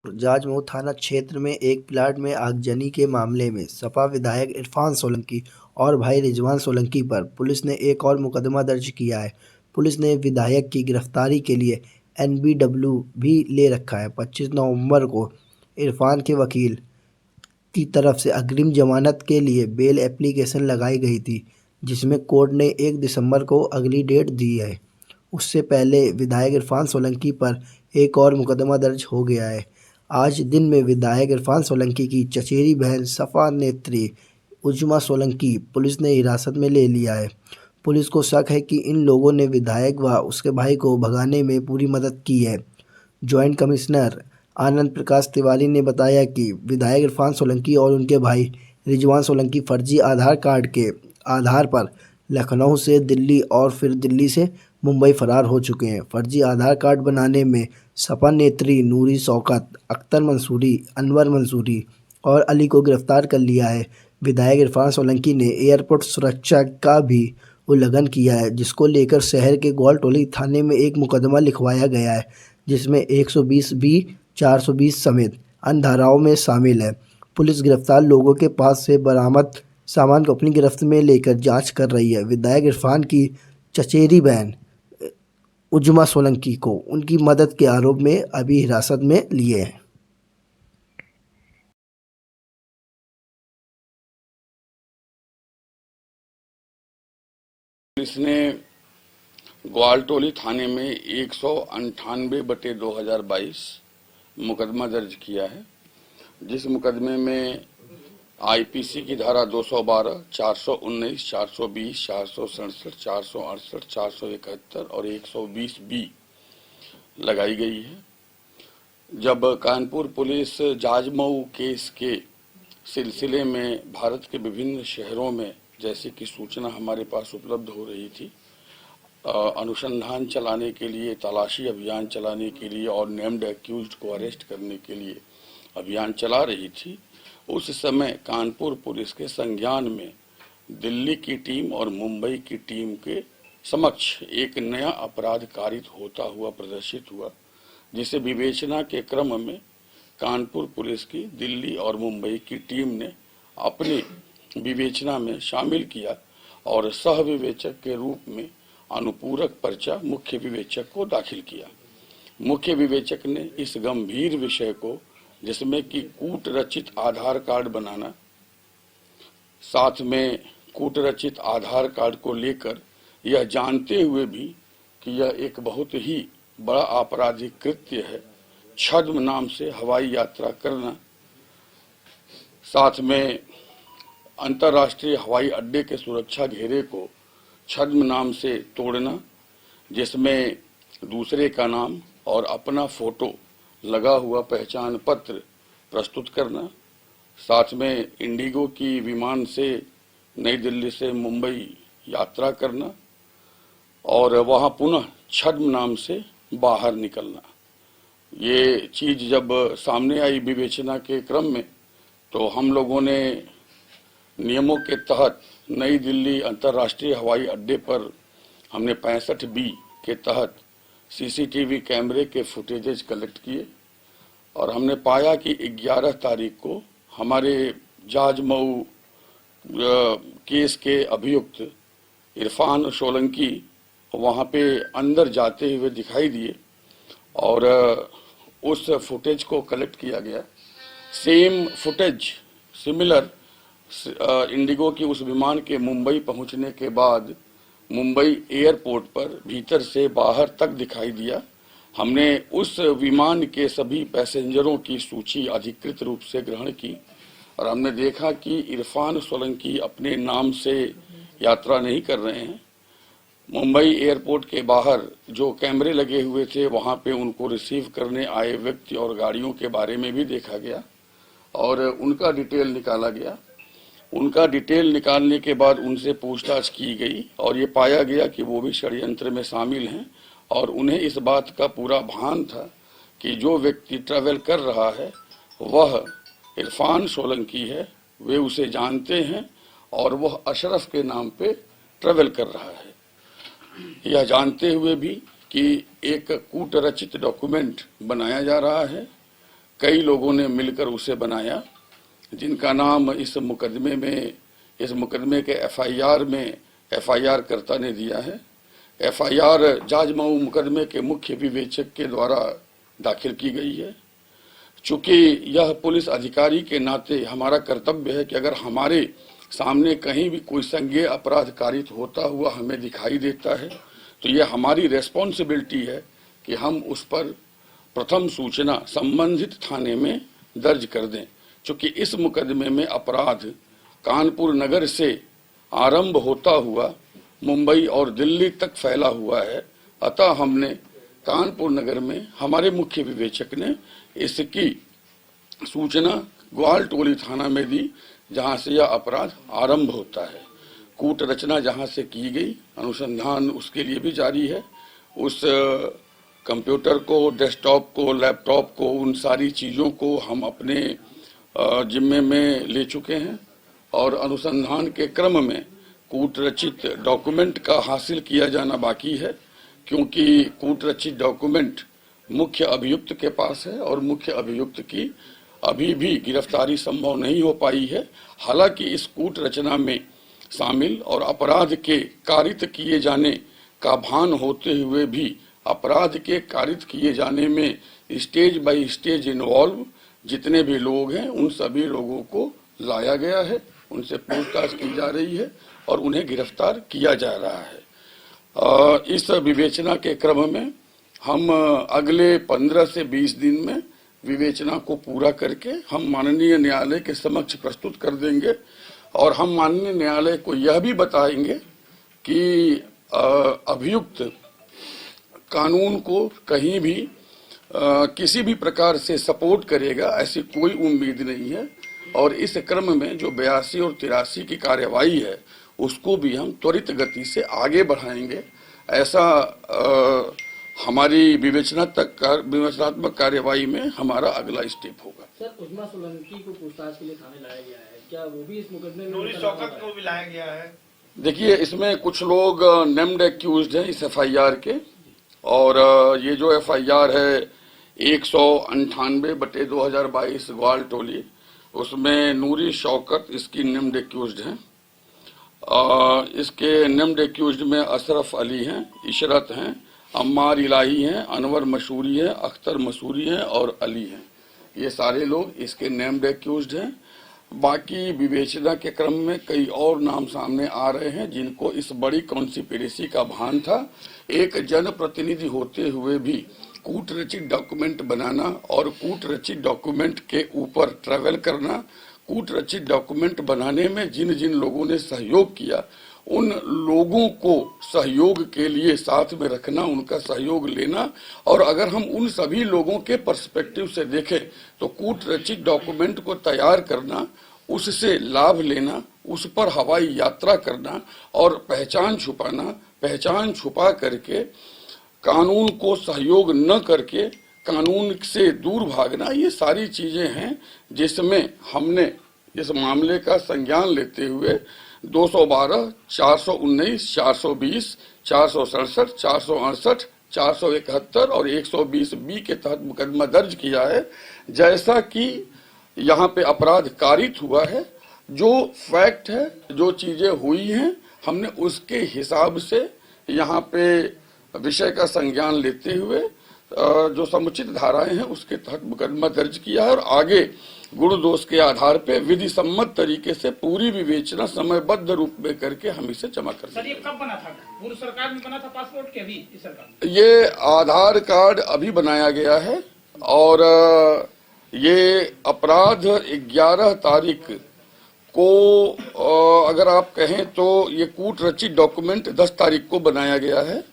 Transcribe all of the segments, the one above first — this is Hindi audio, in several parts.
जाजमऊ थाना क्षेत्र में एक प्लाट में आगजनी के मामले में सपा विधायक इरफान सोलंकी और भाई रिजवान सोलंकी पर पुलिस ने एक और मुकदमा दर्ज किया है। पुलिस ने विधायक की गिरफ्तारी के लिए एनबीडब्ल्यू भी ले रखा है। 25 नवंबर को इरफान के वकील की तरफ से अग्रिम जमानत के लिए बेल एप्लीकेशन लगाई गई थी, जिसमें कोर्ट ने 1 दिसंबर को अगली डेट दी है। उससे पहले विधायक इरफान सोलंकी पर एक और मुकदमा दर्ज हो गया है। आज दिन में विधायक इरफान सोलंकी की चचेरी बहन सपा नेत्री उज्मा सोलंकी पुलिस ने हिरासत में ले लिया है। पुलिस को शक है कि इन लोगों ने विधायक व उसके भाई को भगाने में पूरी मदद की है। जॉइंट कमिश्नर आनंद प्रकाश तिवारी ने बताया कि विधायक इरफान सोलंकी और उनके भाई रिजवान सोलंकी फर्जी आधार कार्ड के आधार पर लखनऊ से दिल्ली और फिर दिल्ली से मुंबई फरार हो चुके हैं। फर्जी आधार कार्ड बनाने में सपा नेत्री नूरी शौकत, अख्तर मंसूरी, अनवर मंसूरी और अली को गिरफ्तार कर लिया है। विधायक इरफान सोलंकी ने एयरपोर्ट सुरक्षा का भी उल्लंघन किया है, जिसको लेकर शहर के ग्वालटोली थाने में एक मुकदमा लिखवाया गया है, जिसमें 120 बी 420 समेत अन्य धाराओं में शामिल है। पुलिस गिरफ्तार लोगों के पास से बरामद सामान को अपनी गिरफ्त में लेकर जांच कर रही है। विधायक इरफान की चचेरी बहन उज्मा सोलंकी को उनकी मदद के आरोप में अभी हिरासत में लिए हैं। पुलिस ने ग्वालटोली थाने में 198/2022 मुकदमा दर्ज किया है, जिस मुकदमे में आईपीसी की धारा 212, 419, 420, 467, 468, 471 और 120 बी लगाई गई है। जब कानपुर पुलिस जाजमऊ केस के सिलसिले में भारत के विभिन्न शहरों में जैसे कि सूचना हमारे पास उपलब्ध हो रही थी, अनुसंधान चलाने के लिए, तलाशी अभियान चलाने के लिए और नेम्ड एक्यूज्ड को अरेस्ट करने के लिए अभियान चला रही थी, उस समय कानपुर पुलिस के संज्ञान में दिल्ली की टीम और मुंबई की टीम के समक्ष एक नया अपराध कारित होता हुआ प्रदर्शित हुआ, जिसे विवेचना के क्रम में कानपुर पुलिस की दिल्ली और मुंबई की टीम ने अपनी विवेचना में शामिल किया और सह विवेचक के रूप में अनुपूरक पर्चा मुख्य विवेचक को दाखिल किया। मुख्य विवेचक ने इस गंभीर विषय को, जिसमें कि कूट रचित आधार कार्ड बनाना, साथ में कूट रचित आधार कार्ड को लेकर यह जानते हुए भी कि यह एक बहुत ही बड़ा आपराधिक कृत्य है, छद्म नाम से हवाई यात्रा करना, साथ में अंतर्राष्ट्रीय हवाई अड्डे के सुरक्षा घेरे को छद्म नाम से तोड़ना, जिसमें दूसरे का नाम और अपना फोटो लगा हुआ पहचान पत्र प्रस्तुत करना, साथ में इंडिगो की विमान से नई दिल्ली से मुंबई यात्रा करना और वहां पुनः छद्म नाम से बाहर निकलना। ये चीज जब सामने आई विवेचना के क्रम में, तो हम लोगों ने नियमों के तहत नई दिल्ली अंतर्राष्ट्रीय हवाई अड्डे पर हमने 65 बी के तहत सीसीटीवी कैमरे के फुटेजेस कलेक्ट किए और हमने पाया कि 11 तारीख को हमारे जाजमऊ केस के अभियुक्त इरफान सोलंकी वहां पे अंदर जाते हुए दिखाई दिए और उस फुटेज को कलेक्ट किया गया। सेम फुटेज सिमिलर इंडिगो की उस विमान के मुंबई पहुंचने के बाद मुंबई एयरपोर्ट पर भीतर से बाहर तक दिखाई दिया। हमने उस विमान के सभी पैसेंजरों की सूची अधिकृत रूप से ग्रहण की और हमने देखा कि इरफान सोलंकी अपने नाम से यात्रा नहीं कर रहे हैं। मुंबई एयरपोर्ट के बाहर जो कैमरे लगे हुए थे, वहां पे उनको रिसीव करने आए व्यक्ति और गाड़ियों के बारे में भी देखा गया और उनका डिटेल निकाला गया। उनका डिटेल निकालने के बाद उनसे पूछताछ की गई और ये पाया गया कि वो भी षड्यंत्र में शामिल हैं और उन्हें इस बात का पूरा भान था कि जो व्यक्ति ट्रैवल कर रहा है वह इरफान सोलंकी है, वे उसे जानते हैं और वह अशरफ के नाम पे ट्रैवल कर रहा है। यह जानते हुए भी कि एक कूट रचित डॉक्यूमेंट बनाया जा रहा है, कई लोगों ने मिलकर उसे बनाया, जिनका नाम इस मुकदमे के एफआईआर कर्ता ने दिया है। एफआईआर जाजमऊ मुकदमे के मुख्य विवेचक के द्वारा दाखिल की गई है। चूंकि यह पुलिस अधिकारी के नाते हमारा कर्तव्य है कि अगर हमारे सामने कहीं भी कोई संज्ञेय अपराध कारित होता हुआ हमें दिखाई देता है तो यह हमारी रेस्पॉन्सिबिलिटी है कि हम उस पर प्रथम सूचना संबंधित थाने में दर्ज कर दें। चूंकि इस मुकदमे में अपराध कानपुर नगर से आरंभ होता हुआ मुंबई और दिल्ली तक फैला हुआ है, अतः हमने कानपुर नगर में हमारे मुख्य विवेचक ने इसकी सूचना ग्वाल टोली थाना में दी, जहां से यह अपराध आरंभ होता है। कूट रचना जहां से की गई, अनुसंधान उसके लिए भी जारी है। उस कंप्यूटर को, डेस्कटॉप को, लैपटॉप को, उन सारी चीज़ों को हम अपने जिम्मे में ले चुके हैं और अनुसंधान के क्रम में कूट रचित डॉक्यूमेंट का हासिल किया जाना बाकी है, क्योंकि कूट रचित डॉक्यूमेंट मुख्य अभियुक्त के पास है और मुख्य अभियुक्त की अभी भी गिरफ्तारी संभव नहीं हो पाई है। हालांकि इस कूट रचना में शामिल और अपराध के कारित किए जाने का भान होते हुए भी अपराध के कारित किए जाने में स्टेज बाय स्टेज इन्वॉल्व जितने भी लोग हैं उन सभी लोगों को लाया गया है, उनसे पूछताछ की जा रही है और उन्हें गिरफ्तार किया जा रहा है। इस विवेचना के क्रम में हम अगले 15 से 20 दिन में विवेचना को पूरा करके हम माननीय न्यायालय के समक्ष प्रस्तुत कर देंगे और हम माननीय न्यायालय को यह भी बताएंगे कि अभियुक्त कानून को कहीं भी किसी भी प्रकार से सपोर्ट करेगा ऐसी कोई उम्मीद नहीं है और इस क्रम में जो 82 और 83 की कार्यवाही है उसको भी हम त्वरित गति से आगे बढ़ाएंगे। ऐसा हमारी विवेचनात्मक कार्यवाही में हमारा अगला स्टेप होगा। सर, उस्मा सोलंकी को पूछताछ के लिए थाने लाया गया है, क्या वो भी इस मुकदमे में? नूरी शौकत को भी लाया गया है। देखिए, इसमें कुछ लोग नेम्ड एक्यूज्ड हैं इस एफआईआर के, और ये जो एफआईआर है 198/2022 ग्वाल टोली, उसमें नूरी शौकत इसकी नेम्ड एक्यूज्ड हैं। इसके नेम्ड एक्यूज्ड में अशरफ अली हैं, इशरत हैं, अम्मार इलाही हैं, अनवर मसूरी हैं, अख्तर मसूरी हैं और अली हैं। ये सारे लोग इसके नेम्ड एक्यूज्ड हैं। बाकी विवेचना के क्रम में कई और नाम सामने आ रहे हैं जिनको इस बड़ी कॉन्स्पिरेसी का भान था। एक जनप्रतिनिधि होते हुए भी कूट रचित डॉक्यूमेंट बनाना और कूट रचित डॉक्यूमेंट के ऊपर ट्रैवल करना, कूट रचित डॉक्यूमेंट बनाने में जिन जिन लोगों ने सहयोग किया उन लोगों को सहयोग के लिए साथ में रखना, उनका सहयोग लेना, और अगर हम उन सभी लोगों के पर्सपेक्टिव से देखें तो कूट रचित डॉक्यूमेंट को तैयार करना, उससे लाभ लेना, उस पर हवाई यात्रा करना और पहचान छुपाना, पहचान छुपा करके कानून को सहयोग न करके कानून से दूर भागना, ये सारी चीजें हैं जिसमें हमने इस मामले का संज्ञान लेते हुए 212, 419, 420, 467, 468, 471 और 120B के तहत मुकदमा दर्ज किया है। जैसा कि यहाँ पे अपराध कारित हुआ है, जो फैक्ट है, जो चीजें हुई हैं, हमने उसके हिसाब से यहाँ पे विषय का संज्ञान लेते हुए जो समुचित धाराएं हैं उसके तहत मुकदमा दर्ज किया है और आगे गुण दोष के आधार पे विधि सम्मत तरीके से पूरी विवेचना समयबद्ध रूप में करके हम इसे जमा कर देंगे। सर, ये कब बना था? पूर्व सरकार में बना था पासपोर्ट के? अभी इस सरकार में? ये आधार कार्ड अभी बनाया गया है और ये अपराध 11 तारीख को, अगर आप कहें तो ये कूट रचित डॉक्यूमेंट 10 तारीख को बनाया गया है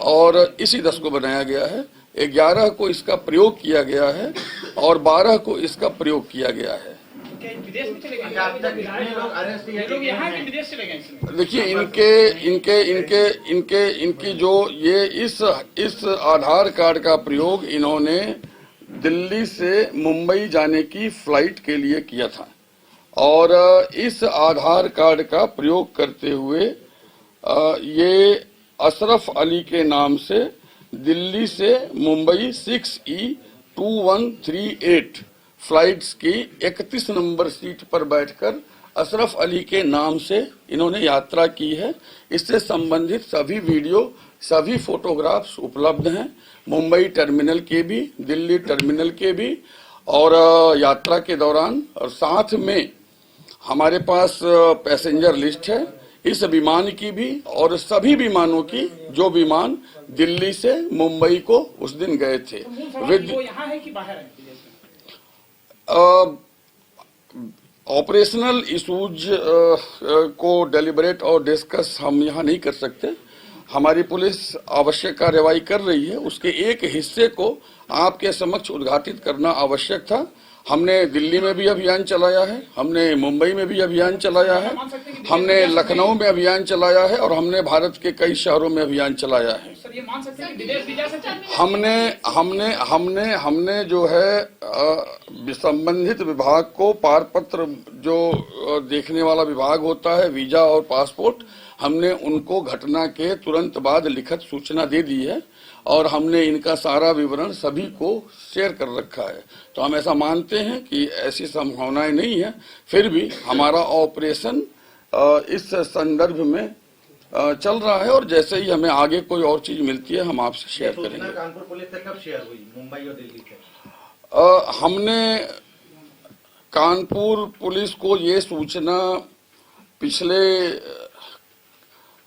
और इसी 10 को बनाया गया है। 11 को इसका प्रयोग किया गया है और 12 को इसका प्रयोग किया गया है। विदेश में चले गए लोग, यहाँ के विदेश चले गए। देखिए, इनकी जो ये इस आधार कार्ड का प्रयोग इन्होंने दिल्ली से मुंबई जाने की फ्लाइट के लिए किया था और इस आधार कार्ड का प्रयोग करते हुए ये अशरफ अली के नाम से दिल्ली से मुंबई 6E2138 फ्लाइट्स की 31 नंबर सीट पर बैठकर अशरफ अली के नाम से इन्होंने यात्रा की है। इससे संबंधित सभी वीडियो, सभी फोटोग्राफ्स उपलब्ध हैं, मुंबई टर्मिनल के भी, दिल्ली टर्मिनल के भी, और यात्रा के दौरान। और साथ में हमारे पास पैसेंजर लिस्ट है इस विमान की भी और सभी विमानों की जो विमान दिल्ली से मुंबई को उस दिन गए थे। वो यहाँ है कि बाहर है? ऑपरेशनल इशूज को डेलिब्रेट और डिस्कस हम यहाँ नहीं कर सकते। हमारी पुलिस आवश्यक कार्रवाई कर रही है, उसके एक हिस्से को आपके समक्ष उद्घाटित करना आवश्यक था। हमने दिल्ली में भी अभियान चलाया है, हमने मुंबई में भी अभियान चलाया है, हमने लखनऊ में अभियान चलाया है और हमने भारत के कई शहरों में अभियान चलाया है। सर ये मान सकते हैं कि विदेश भी जा सकते हैं? हमने जो है संबंधित विभाग को पारपत्र जो देखने वाला विभाग होता है, वीजा और पासपोर्ट, हमने उनको घटना के तुरंत बाद लिखित सूचना दे दी है और हमने इनका सारा विवरण सभी को शेयर कर रखा है। तो हम ऐसा मानते हैं कि ऐसी संभावनाएं नहीं है। फिर भी हमारा ऑपरेशन इस संदर्भ में चल रहा है और जैसे ही हमें आगे कोई और चीज मिलती है हम आपसे शेयर करेंगे। कानपुर पुलिस से कब शेयर हुई, मुंबई और दिल्ली से? हमने कानपुर पुलिस को ये सूचना पिछले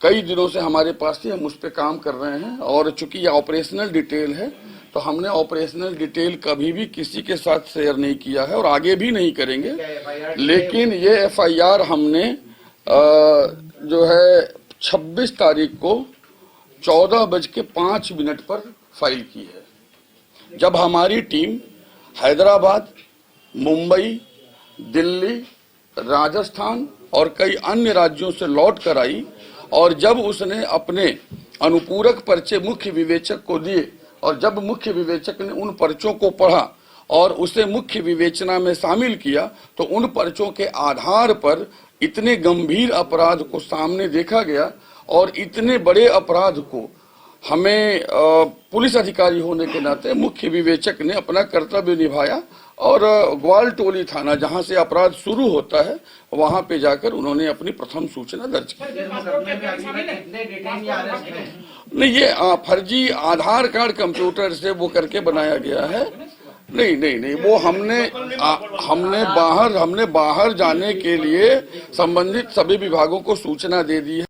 कई दिनों से हमारे पास थी, हम उस पर काम कर रहे हैं और चूंकि ये ऑपरेशनल डिटेल है तो हमने ऑपरेशनल डिटेल कभी भी किसी के साथ शेयर नहीं किया है और आगे भी नहीं करेंगे। लेकिन ये एफआईआर हमने जो है 26 तारीख को 14:05 पर फाइल की है, जब हमारी टीम हैदराबाद, मुंबई, दिल्ली, राजस्थान और कई अन्य राज्यों से लौट कर आई और जब उसने अपने अनुपूरक पर्चे मुख्य विवेचक को दिए और जब मुख्य विवेचक ने उन पर्चों को पढ़ा और उसे मुख्य विवेचना में शामिल किया तो उन पर्चों के आधार पर इतने गंभीर अपराध को सामने देखा गया और इतने बड़े अपराध को हमें पुलिस अधिकारी होने के नाते मुख्य विवेचक ने अपना कर्तव्य निभाया और ग्वालटोली थाना जहां से अपराध शुरू होता है वहां पे जाकर उन्होंने अपनी प्रथम सूचना दर्ज की। नहीं, ये फर्जी आधार कार्ड कंप्यूटर से वो करके बनाया गया है। नहीं, वो हमने बाहर जाने के लिए संबंधित सभी विभागों को सूचना दे दी है।